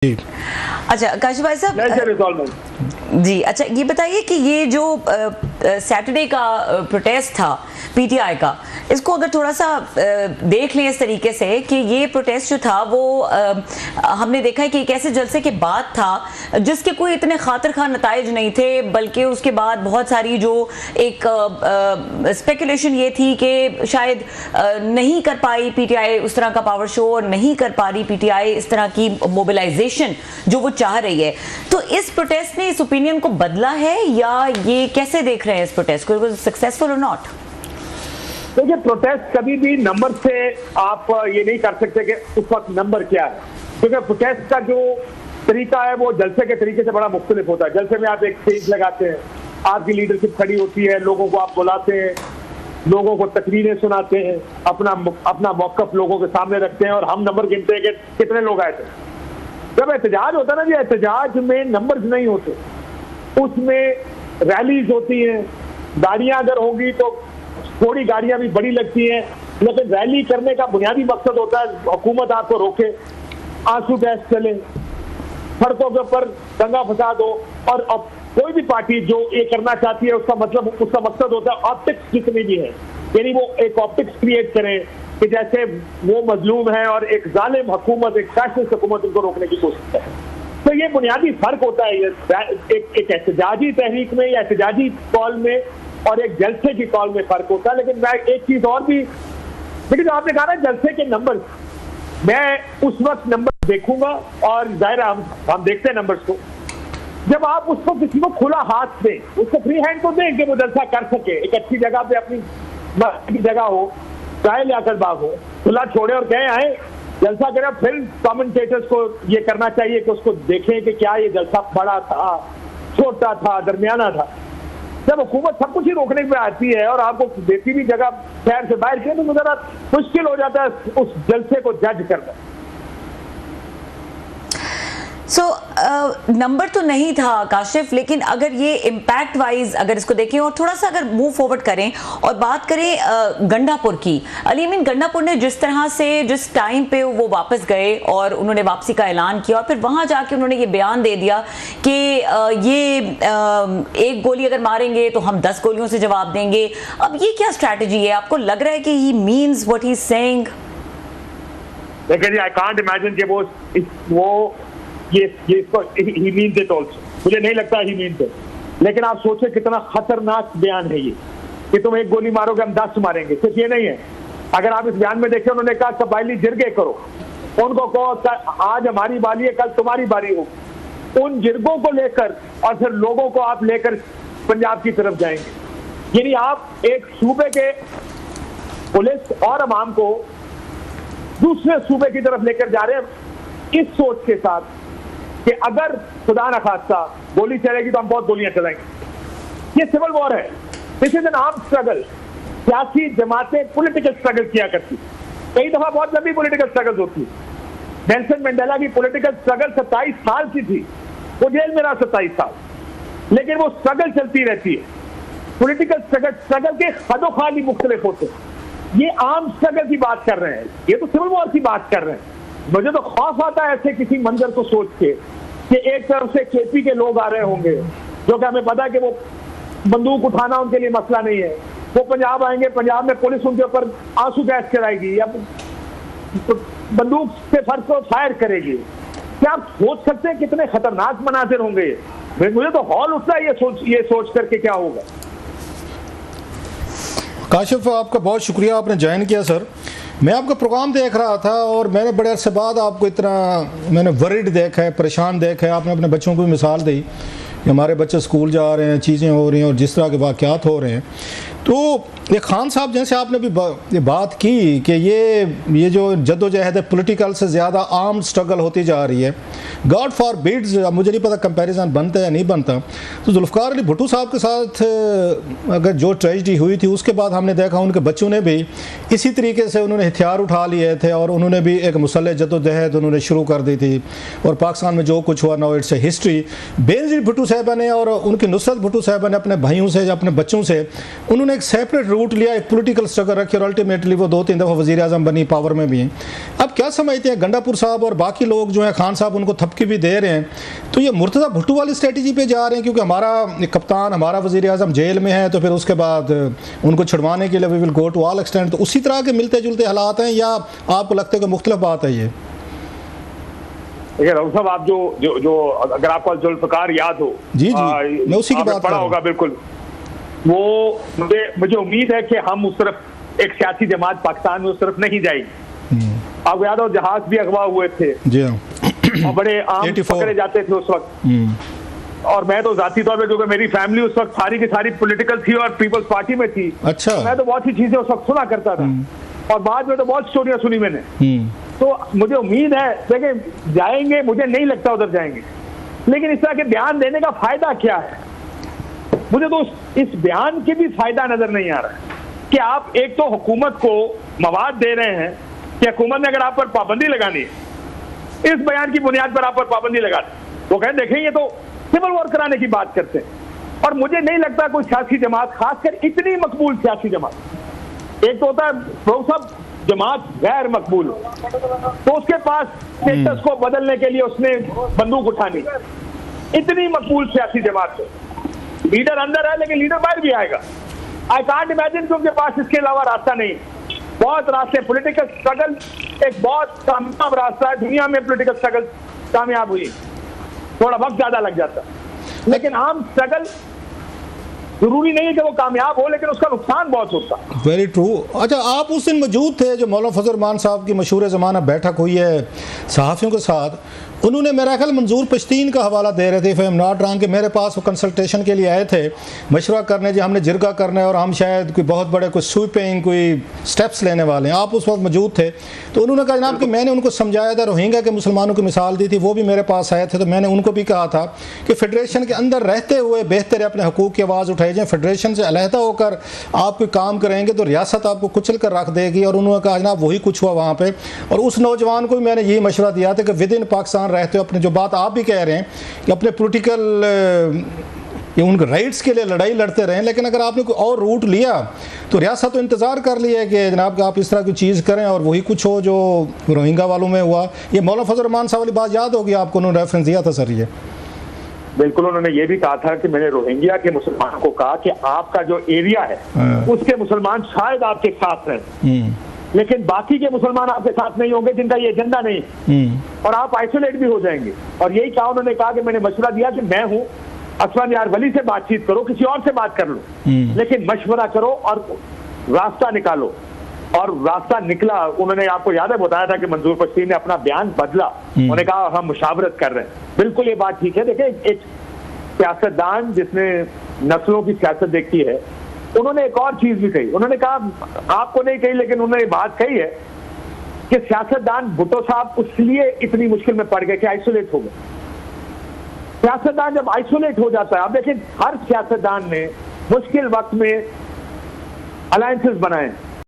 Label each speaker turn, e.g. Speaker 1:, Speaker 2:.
Speaker 1: जी।
Speaker 2: अच्छा काशिफ भाई साहब जी, अच्छा ये बताइए कि ये जो सैटरडे का प्रोटेस्ट था पीटीआई का, इसको अगर थोड़ा सा देख लें इस तरीके से कि ये प्रोटेस्ट जो था वो हमने देखा है कि एक ऐसे जलसे के बाद था जिसके कोई इतने खातिर खा नताइज नहीं थे, बल्कि उसके बाद बहुत सारी जो एक स्पेकुलेशन ये थी कि शायद नहीं कर पाई पीटीआई उस तरह का पावर शो और नहीं कर पा रही पीटीआई इस तरह की मोबिलाइजेशन जो वो चाह रही है। तो इस प्रोटेस्ट ने इस ओपिनियन को बदला है या ये कैसे देख रहे हैं इस प्रोटेस्ट को, सक्सेसफुल और नॉट?
Speaker 3: देखिए, प्रोटेस्ट कभी भी नंबर से आप ये नहीं कर सकते कि उस वक्त नंबर क्या है, क्योंकि प्रोटेस्ट का जो तरीका है वो जलसे के तरीके से बड़ा मुख्तलिफ होता है। जलसे में आप एक स्टेज लगाते हैं, आपकी लीडरशिप खड़ी होती है, लोगों को आप बुलाते हैं, लोगों को तकरीरें सुनाते हैं, अपना मौकफ लोगों के सामने रखते हैं और हम नंबर गिनते हैं कि कितने लोग आए थे। जब एहतजाज होता है ना जी, एहतजाज में नंबर्स नहीं होते, उसमें रैलीज होती हैं। गाड़ियां अगर होंगी तो थोड़ी गाड़ियां भी बड़ी लगती हैं, लेकिन रैली करने का बुनियादी मकसद होता है हुकूमत आपको रोके, आंसू गैस चले, सड़कों के ऊपर दंगा फसाद हो। और अब कोई भी पार्टी जो ये करना चाहती है उसका मकसद होता है ऑप्टिक्स जितनी भी है, यानी वो एक ऑप्टिक्स क्रिएट करें कि जैसे वो मजलूम है और एक जालिम हुकूमत, एक फैसिस्ट हुकूमत उनको रोकने की कोशिश करे। तो ये बुनियादी फर्क होता है एक एहतजाजी तहरीक में या एहतजाजी कॉल में और एक जलसे की कॉल में फर्क होता है। लेकिन मैं एक चीज और भी, लेकिन जो आपने कहा ना जलसे के नंबर, मैं उस वक्त नंबर देखूंगा और जाहिर हम देखते हैं नंबर्स को, जब आप उसको किसी को खुला हाथ दें, उसको फ्री हैंड तो दें कि वो जलसा कर सके, एक अच्छी जगह पे अपनी मस्जिद की जगह हो, चाहे लियाकत बाग हो, खुला छोड़े और कहें आए जलसा करें। फिर कमेंटेटर्स को ये करना चाहिए कि उसको देखें कि क्या ये जलसा बड़ा था, छोटा था, दरमियाना था। जब हुकूमत सब कुछ ही रोकने में आती है और आपको देती भी जगह शहर से बाहर की, तो जरा मुश्किल हो जाता है उस जलसे को जज करना।
Speaker 2: नंबर तो नहीं था काशिफ, लेकिन अगर ये इम्पैक्ट वाइज अगर इसको देखें और थोड़ा सा अगर मूव फॉरवर्ड करें और बात करें गंडापुर की, अली अमीन गंडापुर ने जिस तरह से जिस टाइम पे वो वापस गए और उन्होंने वापसी का ऐलान किया और फिर वहां जाके उन्होंने ये बयान दे दिया कि ये एक गोली अगर मारेंगे तो हम 10 गोलियों से जवाब देंगे। अब ये क्या स्ट्रैटेजी है? आपको लग रहा है कि he means what he is saying?
Speaker 3: देखिए, आई कांट इमेजिन कि वो ये ही मीन्स इट आल्सो, मुझे नहीं लगता ही मीन्स इट। लेकिन आप सोचे कितना खतरनाक बयान है ये कि तुम एक गोली मारोगे हम 10 मारेंगे। सिर्फ ये नहीं है, अगर आप इस बयान में देखें, उन्होंने कहा कबायली जिरगे करो, उनको कहो आज हमारी बारी है, कल तुम्हारी बारी हो। उन जिरगों को लेकर और फिर लोगों को आप लेकर पंजाब की तरफ जाएंगे। यानी आप एक सूबे के पुलिस और अवाम को दूसरे सूबे की तरफ लेकर जा रहे हैं इस सोच के साथ कि अगर खुदा न खास्ता गोली चलेगी तो हम बहुत गोलियां चलाएंगे। ये सिविल वॉर है, this is an armed struggle. सियासी जमातें पॉलिटिकल स्ट्रगल किया करती, कई दफा बहुत लंबी पॉलिटिकल स्ट्रगल होती। नेल्सन मंडेला की पॉलिटिकल स्ट्रगल 27 साल की थी, वो जेल में रहा 27 साल, लेकिन वो स्ट्रगल चलती रहती है। पॉलिटिकल स्ट्रगल के खदोखाल ही मुख्तलिफ होते हैं। ये आर्म स्ट्रगल की बात कर रहे हैं, ये तो सिविल वॉर की बात कर रहे हैं। मुझे तो खौफ आता है ऐसे किसी मंजर को सोच के कि एक तरफ से केपी के लोग आ रहे होंगे, जो कि हमें पता है कि वो बंदूक उठाना उनके लिए मसला नहीं है, वो पंजाब आएंगे, पंजाब में पुलिस उनके ऊपर आंसू गैस चलाएगी या बंदूक से फर्श को फायर करेगी। क्या आप सोच सकते हैं कितने खतरनाक मनाजिर होंगे ये? मुझे तो हौल उठता है ये सोच करके क्या होगा।
Speaker 1: काशिफ, आपका बहुत शुक्रिया, आपने ज्वाइन किया सर। मैं आपका प्रोग्राम देख रहा था और मैंने बड़े अरसे बाद आपको इतना मैंने वरीड देखा है, परेशान देखा है। आपने अपने बच्चों को भी मिसाल दी कि हमारे बच्चे स्कूल जा रहे हैं, चीज़ें हो रही हैं और जिस तरह के वाक़यात हो रहे हैं। तो ये खान साहब जैसे आपने भी ये बात की कि ये जो जद्दोजहद है पॉलिटिकल से ज़्यादा आर्म स्ट्रगल होती जा रही है। गॉड फॉर बिड्स, मुझे नहीं पता कंपैरिजन बनता है या नहीं बनता। तो जुल्फ़िकार अली भुट्टो साहब के साथ अगर जो ट्रेजिडी हुई थी उसके बाद हमने देखा उनके बच्चों ने भी इसी तरीके से उन्होंने हथियार उठा लिए थे और उन्होंने भी एक मुसल्लह जद्दोजहद उन्होंने शुरू कर दी थी। और पाकिस्तान में जो कुछ हुआ now it's a history. Benazir Bhutto साहबा ने और उनकी नुसरत भुट्टो साहबा ने अपने भाइयों से या अपने बच्चों से उन्होंने एक सेपरेट रूट लिया, एक पॉलिटिकल स्ट्रगल रखी और अल्टीमेटली वो 2-3 दफ़ा वज़ीर आज़म बनी, पावर में भी हैं। अब क्या समझते हैं गंडापुर साहब और बाकी लोग जो हैं, खान साहब उनको आपकी भी दे रहे हैं, तो ये मुर्तज़ा भुट्टो वाली स्ट्रेटजी पे जा रहे हैं, क्योंकि हमारा कप्तान, हमारा वज़ीर आज़म जेल में है, तो फिर उसके बाद उनको छुड़वाने के लिए we will go to all extent, तो उसी तरह के मिलते जुलते हालात हैं, या आपको लगता है कि मुख्तलिफ बात है ये?
Speaker 3: देखिए राहुल साहब, आप जो अगर आपको जुल्फ़िकार याद हो,
Speaker 1: जी मैं उसी की बात
Speaker 3: पढ़ा होगा, बिल्कुल वो मुझे उम्मीद है कि हम उस तरफ एक सियासी जमात पाकिस्तान में उस तरफ नहीं जाएगी। आपको याद हो जहाज भी अगवा हुए थे
Speaker 1: जी हाँ,
Speaker 3: और बड़े आम पकड़े जाते थे उस वक्त। और मैं तो जाती तौर पे, क्योंकि मेरी फैमिली उस वक्त सारी की सारी पॉलिटिकल थी और पीपल्स पार्टी में थी,
Speaker 1: अच्छा,
Speaker 3: मैं तो बहुत सी चीजें उस वक्त सुना करता था और बाद में तो बहुत स्टोरियां सुनी मैंने। तो मुझे उम्मीद है, देखिए जाएंगे, मुझे नहीं लगता उधर जाएंगे, लेकिन इस तरह के बयान देने का फायदा क्या है? मुझे तो इस बयान के भी फायदा नजर नहीं आ रहा है कि आप एक तो हुकूमत को मवाद दे रहे हैं कि हुकूमत ने अगर आप पर पाबंदी लगानी है, इस बयान की बुनियाद पर आप पर पाबंदी लगा दी, वो कहें देखें ये तो सिविल वॉर कराने की बात करते हैं। और मुझे नहीं लगता कोई सियासी जमात, खासकर इतनी मकबूल सियासी जमात, एक तो होता है साहब जमात गैर मकबूल हो तो उसके पास स्टेटस को बदलने के लिए उसने बंदूक उठानी, इतनी मकबूल सियासी जमात है, लीडर अंदर है लेकिन लीडर बाहर भी आएगा। आई कांट इमेजिन कि उनके पास इसके अलावा रास्ता नहीं। बहुत रास्ते, पॉलिटिकल स्ट्रगल एक बहुत कामयाब रास्ता है, दुनिया में पॉलिटिकल स्ट्रगल कामयाब हुई, थोड़ा वक्त ज्यादा लग जाता, लेकिन आम स्ट्रगल जरूरी नहीं है कि वो कामयाब हो, लेकिन उसका नुकसान बहुत होता है।
Speaker 1: Very true. अच्छा, आप उस दिन मौजूद थे जो मौलाना फजल रहमान साहब की मशहूर ज़माना बैठक हुई है सहाफ़ियों के साथ, उन्होंने मेरा ख्याल मंजूर पश्तीन का हवाला दे रहे थे, if I am not wrong, कि मेरे पास वो कंसल्टेशन के लिए आए थे, मशवरा करने जी हमने जिरगा करना है और हम शायद कोई बहुत बड़े कोई स्वीपिंग कोई स्टेप्स लेने वाले हैं। आप उस वक्त मौजूद थे, तो उन्होंने कहा जनाब कि मैंने उनको समझाया था, रोहिंग्या के मुसलमानों की मिसाल दी थी, वो भी मेरे पास आए थे, तो मैंने उनको भी कहा था कि फेडरेशन के अंदर रहते हुए बेहतर अपने हकूक़ की आवाज़ उठाई जाए, फेडरेशन से अलहदा होकर आप कोई काम करेंगे तो रियासत आपको कुचल कर रख देगी। और उन्होंने कहा जनाब वही कुछ हुआ वहाँ पर। और उस नौजवान को भी मैंने यही मशवरा दिया था कि विद इन पाकिस्तान रहते हुए अपने, जो बात आप भी कह रहे हैं कि अपने पोलिटिकल उनके राइट्स के लिए लड़ाई लड़ते रहें, लेकिन अगर आपने कोई और रूट लिया तो रियासत तो इंतज़ार कर लिया कि जनाब आप इस तरह की चीज़ करें और वही कुछ हो जो रोहिंग्या वालों में हुआ। ये मौलाना फजल रहमान साहब वाली बात याद होगी आपको, उन्होंने रेफरेंस दिया था सर। ये
Speaker 3: बिल्कुल, उन्होंने ये भी कहा था कि मैंने रोहिंग्या के मुसलमानों को कहा कि आपका जो एरिया है उसके मुसलमान शायद आपके साथ रहें, लेकिन बाकी के मुसलमान आपके साथ नहीं होंगे जिनका ये एजेंडा नहीं, और आप आइसोलेट भी हो जाएंगे। और यही कहा उन्होंने, कहा कि मैंने मशवरा दिया कि मैं हूं, असलम यार वली से बातचीत करो, किसी और से बात कर लो, लेकिन मशवरा करो और रास्ता निकालो। और रास्ता निकला। उन्होंने, आपको याद है, बताया था कि मंजूर पश्तीन ने अपना बयान बदला, उन्होंने कहा हम मुशावरत कर रहे हैं। बिल्कुल ये बात ठीक है। देखिए, एक सियासतदान जिसने नस्लों की सियासत देखी है, उन्होंने एक और चीज भी कही, उन्होंने कहा, आपको नहीं कही लेकिन उन्होंने बात कही है कि सियासतदान भुट्टो साहब इसलिए इतनी मुश्किल में पड़ गए कि आइसोलेट हो गए। सियासतदान जब आइसोलेट हो जाता है, अब देखिए हर सियासतदान ने मुश्किल वक्त में अलायंसेस बनाए,